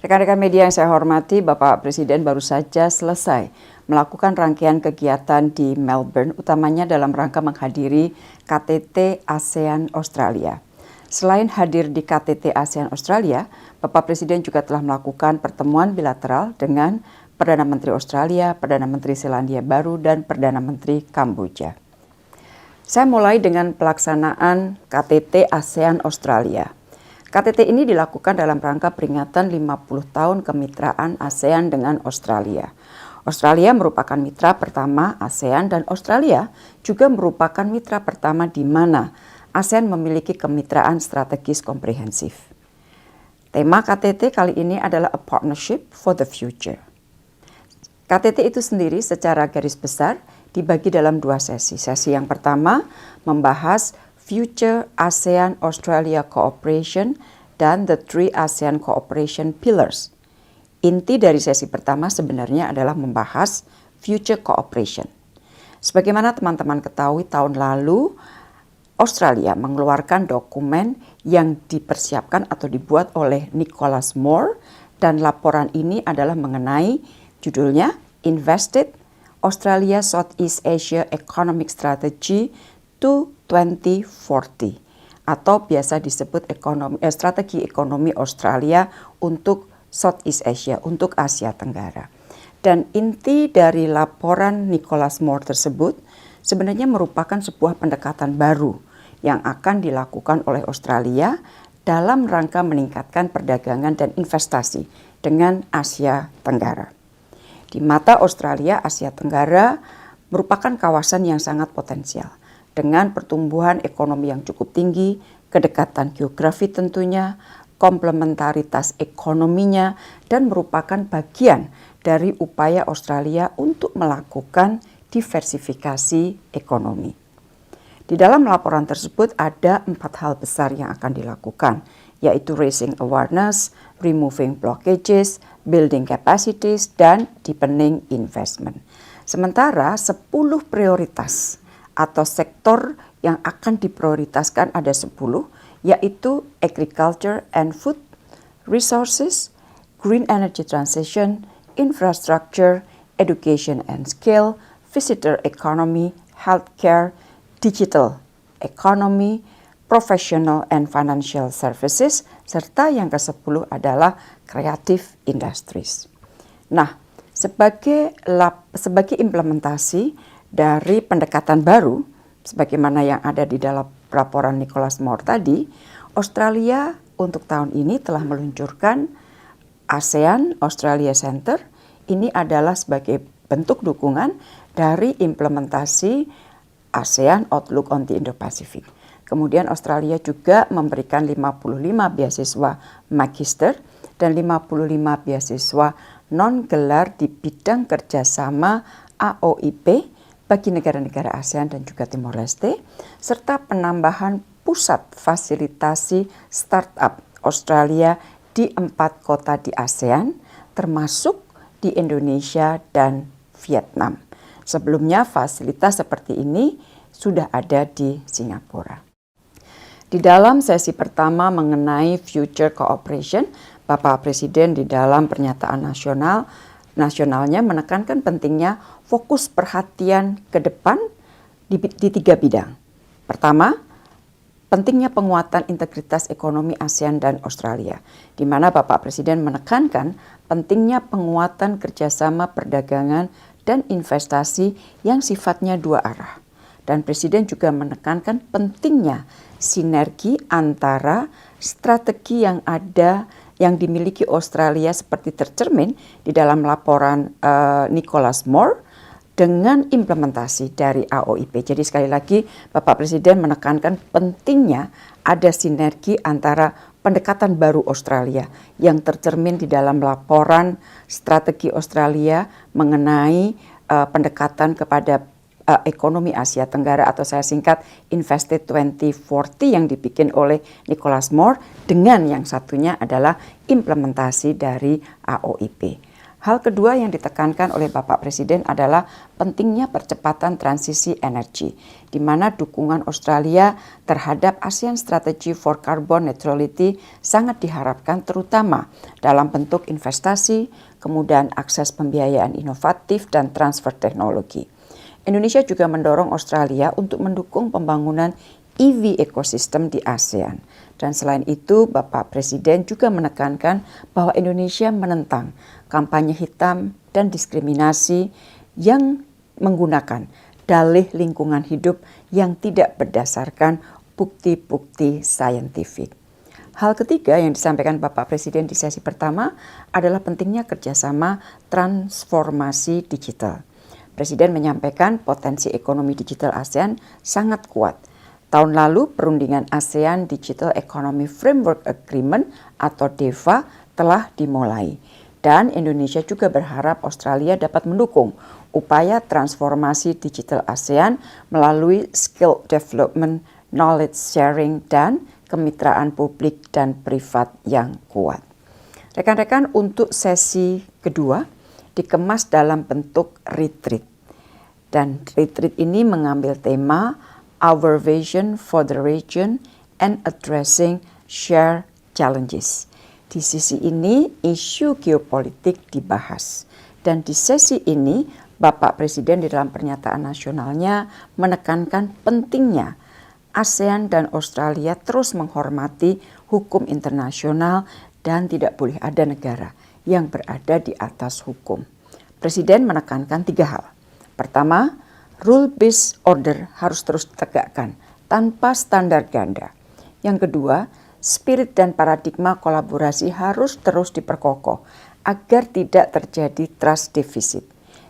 Rekan-rekan media yang saya hormati, Bapak Presiden baru saja selesai melakukan rangkaian kegiatan di Melbourne, utamanya dalam rangka menghadiri KTT ASEAN Australia. Selain hadir di KTT ASEAN Australia, Bapak Presiden juga telah melakukan pertemuan bilateral dengan Perdana Menteri Australia, Perdana Menteri Selandia Baru, dan Perdana Menteri Kamboja. Saya mulai dengan pelaksanaan KTT ASEAN Australia. KTT ini dilakukan dalam rangka peringatan 50 tahun kemitraan ASEAN dengan Australia. Australia merupakan mitra pertama ASEAN dan Australia juga merupakan mitra pertama di mana ASEAN memiliki kemitraan strategis komprehensif. Tema KTT kali ini adalah A Partnership for the Future. KTT itu sendiri secara garis besar dibagi dalam dua sesi. Sesi yang pertama membahas Future ASEAN-Australia Cooperation dan the Three ASEAN Cooperation Pillars. Inti dari sesi pertama sebenarnya adalah membahas Future Cooperation. Sebagaimana teman-teman ketahui, tahun lalu Australia mengeluarkan dokumen yang dipersiapkan atau dibuat oleh Nicholas Moore, dan laporan ini adalah mengenai judulnya Invested Australia Southeast Asia Economic Strategy to 2040 atau biasa disebut strategi ekonomi Australia untuk Southeast Asia, untuk Asia Tenggara. Dan inti dari laporan Nicholas Moore tersebut sebenarnya merupakan sebuah pendekatan baru yang akan dilakukan oleh Australia dalam rangka meningkatkan perdagangan dan investasi dengan Asia Tenggara. Di mata Australia, Asia Tenggara merupakan kawasan yang sangat potensial, dengan pertumbuhan ekonomi yang cukup tinggi, kedekatan geografi tentunya, komplementaritas ekonominya, dan merupakan bagian dari upaya Australia untuk melakukan diversifikasi ekonomi. Di dalam laporan tersebut ada 4 hal besar yang akan dilakukan, yaitu raising awareness, removing blockages, building capacities, dan deepening investment. Sementara 10 prioritas atau sektor yang akan diprioritaskan ada 10, yaitu agriculture and food resources, green energy transition, infrastructure, education and skill, visitor economy, healthcare, digital economy, professional and financial services, serta yang ke-10 adalah creative industries. Nah, sebagai implementasi dari pendekatan baru, sebagaimana yang ada di dalam laporan Nicholas Moore tadi, Australia untuk tahun ini telah meluncurkan ASEAN Australia Center. Ini adalah sebagai bentuk dukungan dari implementasi ASEAN Outlook on the Indo-Pacific. Kemudian Australia juga memberikan 55 beasiswa magister dan 55 beasiswa non-gelar di bidang kerjasama AOIP bagi negara-negara ASEAN dan juga Timor Leste, serta penambahan pusat fasilitasi startup Australia di 4 kota di ASEAN, termasuk di Indonesia dan Vietnam. Sebelumnya fasilitas seperti ini sudah ada di Singapura. Di dalam sesi pertama mengenai Future Cooperation, Bapak Presiden di dalam pernyataan nasionalnya menekankan pentingnya fokus perhatian ke depan di 3 bidang. Pertama, pentingnya penguatan integritas ekonomi ASEAN dan Australia, di mana Bapak Presiden menekankan pentingnya penguatan kerjasama perdagangan dan investasi yang sifatnya dua arah. Dan Presiden juga menekankan pentingnya sinergi antara strategi yang ada yang dimiliki Australia seperti tercermin di dalam laporan Nicholas Moore dengan implementasi dari AOIP. Jadi sekali lagi Bapak Presiden menekankan pentingnya ada sinergi antara pendekatan baru Australia yang tercermin di dalam laporan strategi Australia mengenai pendekatan kepada ekonomi Asia Tenggara atau saya singkat Invested 2040 yang dibikin oleh Nicholas Moore, dengan yang satunya adalah implementasi dari AOIP. Hal kedua yang ditekankan oleh Bapak Presiden adalah pentingnya percepatan transisi energi, di mana dukungan Australia terhadap ASEAN Strategy for Carbon Neutrality sangat diharapkan terutama dalam bentuk investasi, kemudian akses pembiayaan inovatif dan transfer teknologi. Indonesia juga mendorong Australia untuk mendukung pembangunan EV ekosistem di ASEAN. Dan selain itu, Bapak Presiden juga menekankan bahwa Indonesia menentang kampanye hitam dan diskriminasi yang menggunakan dalih lingkungan hidup yang tidak berdasarkan bukti-bukti saintifik. Hal ketiga yang disampaikan Bapak Presiden di sesi pertama adalah pentingnya kerjasama transformasi digital. Presiden menyampaikan potensi ekonomi digital ASEAN sangat kuat. Tahun lalu, perundingan ASEAN Digital Economy Framework Agreement atau DEFA telah dimulai. Dan Indonesia juga berharap Australia dapat mendukung upaya transformasi digital ASEAN melalui skill development, knowledge sharing, dan kemitraan publik dan privat yang kuat. Rekan-rekan, untuk sesi kedua dikemas dalam bentuk retreat. Dan retreat ini mengambil tema Our Vision for the Region and Addressing Shared Challenges. Di sisi ini, isu geopolitik dibahas. Dan di sesi ini, Bapak Presiden di dalam pernyataan nasionalnya menekankan pentingnya ASEAN dan Australia terus menghormati hukum internasional dan tidak boleh ada negara yang berada di atas hukum. Presiden menekankan 3 hal. Pertama, rule-based order harus terus ditegakkan tanpa standar ganda. Yang kedua, spirit dan paradigma kolaborasi harus terus diperkokoh agar tidak terjadi trust deficit.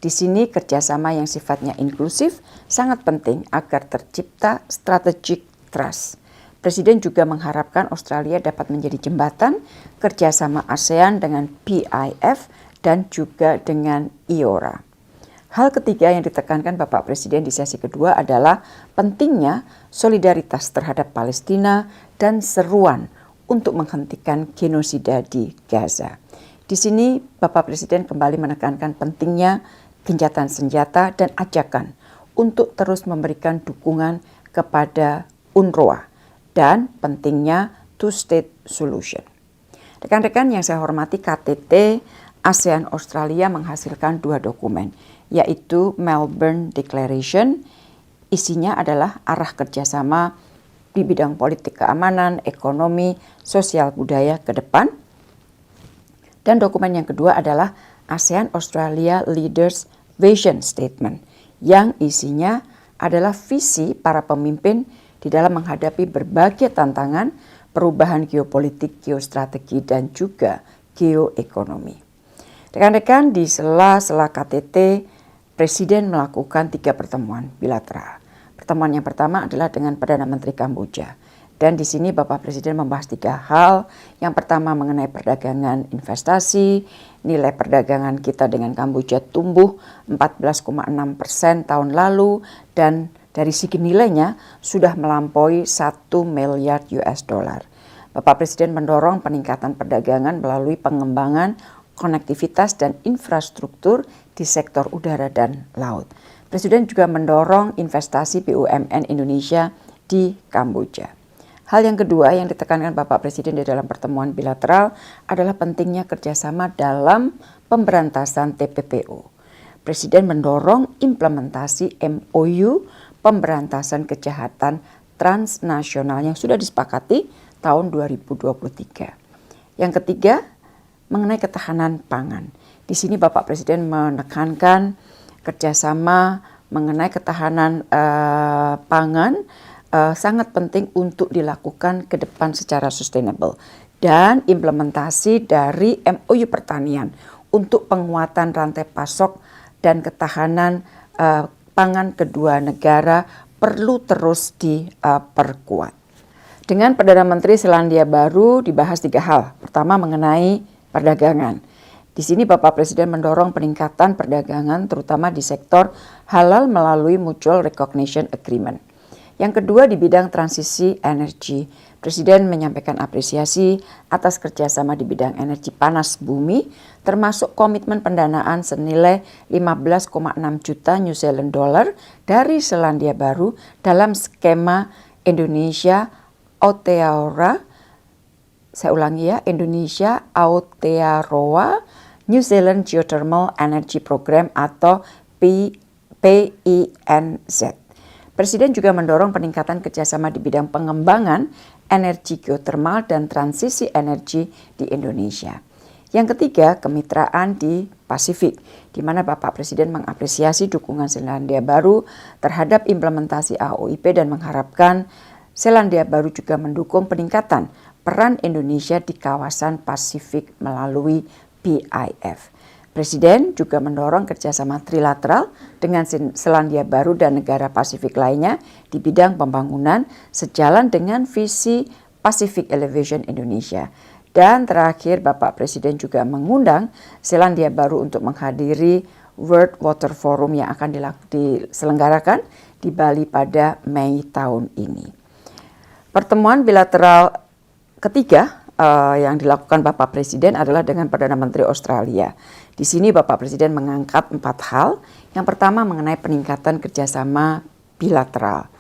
Di sini kerjasama yang sifatnya inklusif sangat penting agar tercipta strategic trust. Presiden juga mengharapkan Australia dapat menjadi jembatan kerjasama ASEAN dengan PIF dan juga dengan IORA. Hal ketiga yang ditekankan Bapak Presiden di sesi kedua adalah pentingnya solidaritas terhadap Palestina dan seruan untuk menghentikan genosida di Gaza. Di sini Bapak Presiden kembali menekankan pentingnya gencatan senjata dan ajakan untuk terus memberikan dukungan kepada UNRWA dan pentingnya two-state solution. Rekan-rekan yang saya hormati, KTT ASEAN Australia menghasilkan 2 dokumen, yaitu Melbourne Declaration, isinya adalah arah kerjasama di bidang politik keamanan, ekonomi, sosial budaya ke depan. Dan dokumen yang kedua adalah ASEAN Australia Leaders Vision Statement, yang isinya adalah visi para pemimpin di dalam menghadapi berbagai tantangan, perubahan geopolitik, geostrategi, dan juga geoekonomi. Rekan-rekan, di sela-sela KTT, Presiden melakukan 3 pertemuan bilateral. Pertemuan yang pertama adalah dengan Perdana Menteri Kamboja. Dan di sini Bapak Presiden membahas 3 hal. Yang pertama mengenai perdagangan investasi. Nilai perdagangan kita dengan Kamboja tumbuh 14,6% tahun lalu. Dan dari segi nilainya sudah melampaui 1 miliar US dollar. Bapak Presiden mendorong peningkatan perdagangan melalui pengembangan konektivitas dan infrastruktur di sektor udara dan laut. Presiden juga mendorong investasi BUMN Indonesia di Kamboja. Hal yang kedua yang ditekankan Bapak Presiden di dalam pertemuan bilateral adalah pentingnya kerjasama dalam pemberantasan TPPO. Presiden mendorong implementasi MOU pemberantasan kejahatan transnasional yang sudah disepakati tahun 2023. Yang ketiga, mengenai ketahanan pangan. Di sini Bapak Presiden menekankan kerjasama mengenai ketahanan pangan sangat penting untuk dilakukan ke depan secara sustainable. Dan implementasi dari MOU pertanian untuk penguatan rantai pasok dan ketahanan pangan kedua negara perlu terus diperkuat. Dengan Perdana Menteri Selandia Baru dibahas 3 hal. Pertama mengenai perdagangan. Di sini Bapak Presiden mendorong peningkatan perdagangan terutama di sektor halal melalui Mutual Recognition Agreement. Yang kedua di bidang transisi energi. Presiden menyampaikan apresiasi atas kerjasama di bidang energi panas bumi, termasuk komitmen pendanaan senilai 15,6 juta New Zealand dollar dari Selandia Baru dalam skema Indonesia Aotearoa, saya ulangi ya, Indonesia Aotearoa New Zealand Geothermal Energy Program atau PINZ. Presiden juga mendorong peningkatan kerjasama di bidang pengembangan energi geotermal dan transisi energi di Indonesia. Yang ketiga, kemitraan di Pasifik, di mana Bapak Presiden mengapresiasi dukungan Selandia Baru terhadap implementasi AOIP dan mengharapkan Selandia Baru juga mendukung peningkatan peran Indonesia di kawasan Pasifik melalui PIF. Presiden juga mendorong kerjasama trilateral dengan Selandia Baru dan negara Pasifik lainnya di bidang pembangunan sejalan dengan visi Pacific Elevation Indonesia. Dan terakhir, Bapak Presiden juga mengundang Selandia Baru untuk menghadiri World Water Forum yang akan diselenggarakan di Bali pada Mei tahun ini. Pertemuan bilateral ketiga yang dilakukan Bapak Presiden adalah dengan Perdana Menteri Australia. Di sini Bapak Presiden mengangkat 4 hal. Yang pertama mengenai peningkatan kerjasama bilateral.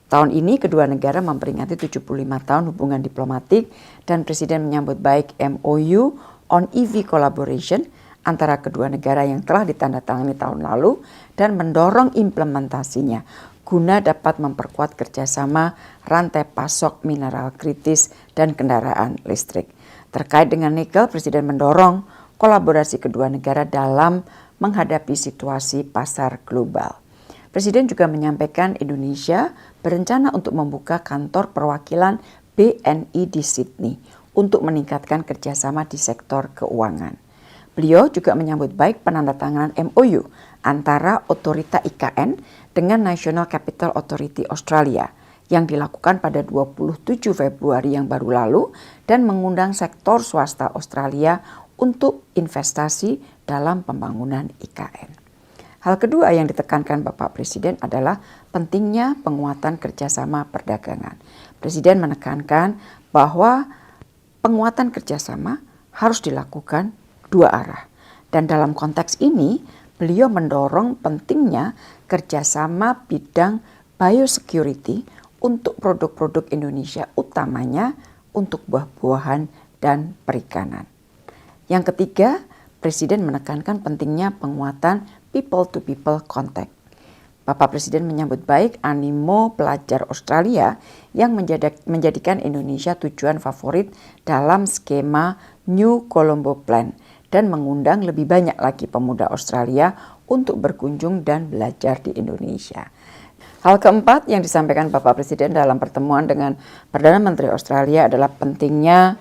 Tahun ini kedua negara memperingati 75 tahun hubungan diplomatik dan Presiden menyambut baik MOU on EV collaboration antara kedua negara yang telah ditandatangani tahun lalu dan mendorong implementasinya guna dapat memperkuat kerjasama rantai pasok mineral kritis dan kendaraan listrik. Terkait dengan nikel, Presiden mendorong kolaborasi kedua negara dalam menghadapi situasi pasar global. Presiden juga menyampaikan Indonesia berencana untuk membuka kantor perwakilan BNI di Sydney untuk meningkatkan kerjasama di sektor keuangan. Beliau juga menyambut baik penandatanganan MOU antara otorita IKN dengan National Capital Authority Australia yang dilakukan pada 27 Februari yang baru lalu dan mengundang sektor swasta Australia untuk investasi dalam pembangunan IKN. Hal kedua yang ditekankan Bapak Presiden adalah pentingnya penguatan kerjasama perdagangan. Presiden menekankan bahwa penguatan kerjasama harus dilakukan dua arah. Dan dalam konteks ini, beliau mendorong pentingnya kerjasama bidang biosecurity untuk produk-produk Indonesia, utamanya untuk buah-buahan dan perikanan. Yang ketiga, Presiden menekankan pentingnya penguatan people-to-people contact. Bapak Presiden menyambut baik animo pelajar Australia yang menjadikan Indonesia tujuan favorit dalam skema New Colombo Plan dan mengundang lebih banyak lagi pemuda Australia untuk berkunjung dan belajar di Indonesia. Hal keempat yang disampaikan Bapak Presiden dalam pertemuan dengan Perdana Menteri Australia adalah pentingnya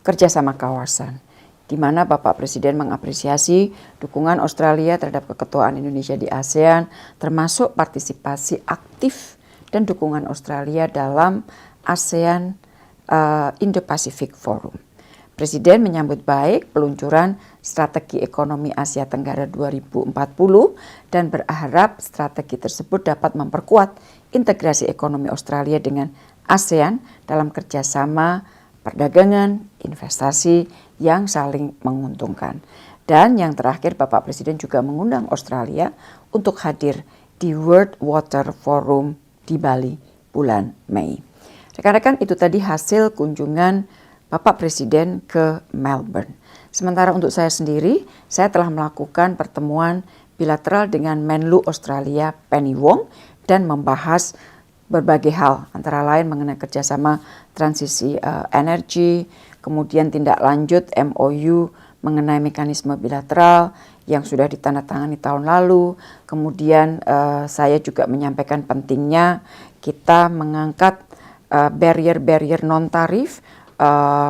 kerjasama kawasan, di mana Bapak Presiden mengapresiasi dukungan Australia terhadap keketuaan Indonesia di ASEAN, termasuk partisipasi aktif dan dukungan Australia dalam ASEAN Indo-Pacific Forum. Presiden menyambut baik peluncuran Strategi Ekonomi Asia Tenggara 2040 dan berharap strategi tersebut dapat memperkuat integrasi ekonomi Australia dengan ASEAN dalam kerjasama perdagangan, investasi yang saling menguntungkan. Dan yang terakhir, Bapak Presiden juga mengundang Australia untuk hadir di World Water Forum di Bali bulan Mei. Rekan-rekan, itu tadi hasil kunjungan Bapak Presiden ke Melbourne. Sementara untuk saya sendiri, saya telah melakukan pertemuan bilateral dengan Menlu Australia Penny Wong dan membahas berbagai hal, antara lain mengenai kerjasama transisi energi, kemudian tindak lanjut MOU mengenai mekanisme bilateral yang sudah ditandatangani tahun lalu. Kemudian saya juga menyampaikan pentingnya kita mengangkat barrier-barrier non-tarif.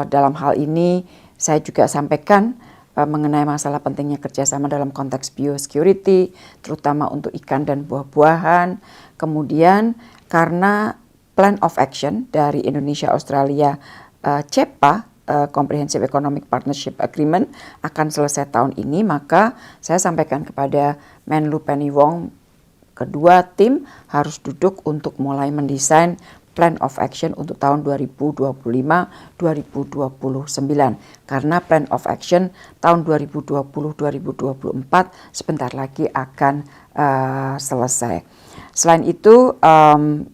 Dalam hal ini saya juga sampaikan mengenai masalah pentingnya kerjasama dalam konteks biosecurity, terutama untuk ikan dan buah-buahan. Kemudian karena Plan of Action dari Indonesia Australia CEPA, Comprehensive Economic Partnership Agreement, akan selesai tahun ini, maka saya sampaikan kepada Menlu Penny Wong, kedua tim harus duduk untuk mulai mendesain Plan of Action untuk tahun 2025-2029. Karena Plan of Action tahun 2020-2024 sebentar lagi akan selesai. Selain itu,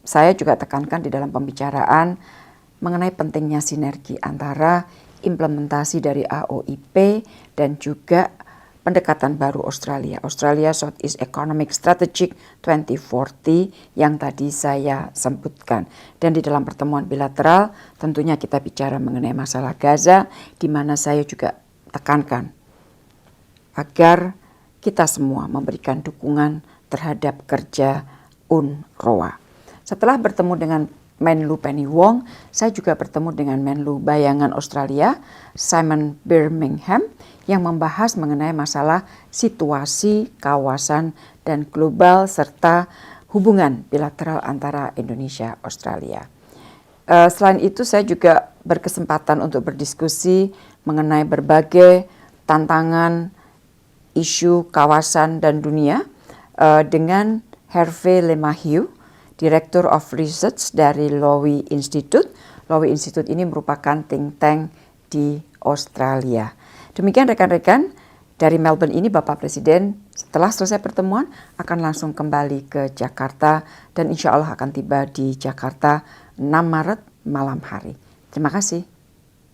saya juga tekankan di dalam pembicaraan mengenai pentingnya sinergi antara implementasi dari AOIP dan juga pendekatan baru Australia Southeast Economic Strategic 2040 yang tadi saya sebutkan. Dan di dalam pertemuan bilateral tentunya kita bicara mengenai masalah Gaza, di mana saya juga tekankan agar kita semua memberikan dukungan terhadap kerja UNRWA. Setelah bertemu dengan Menlu Penny Wong, saya juga bertemu dengan Menlu Bayangan Australia, Simon Birmingham, yang membahas mengenai masalah situasi, kawasan, dan global, serta hubungan bilateral antara Indonesia dan Australia. Selain itu, saya juga berkesempatan untuk berdiskusi mengenai berbagai tantangan, isu kawasan dan dunia dengan Hervé Lemahieu, Director of Research dari Lowy Institute. Lowy Institute ini merupakan think tank di Australia. Demikian rekan-rekan, dari Melbourne ini Bapak Presiden setelah selesai pertemuan akan langsung kembali ke Jakarta dan insya Allah akan tiba di Jakarta 6 Maret malam hari. Terima kasih.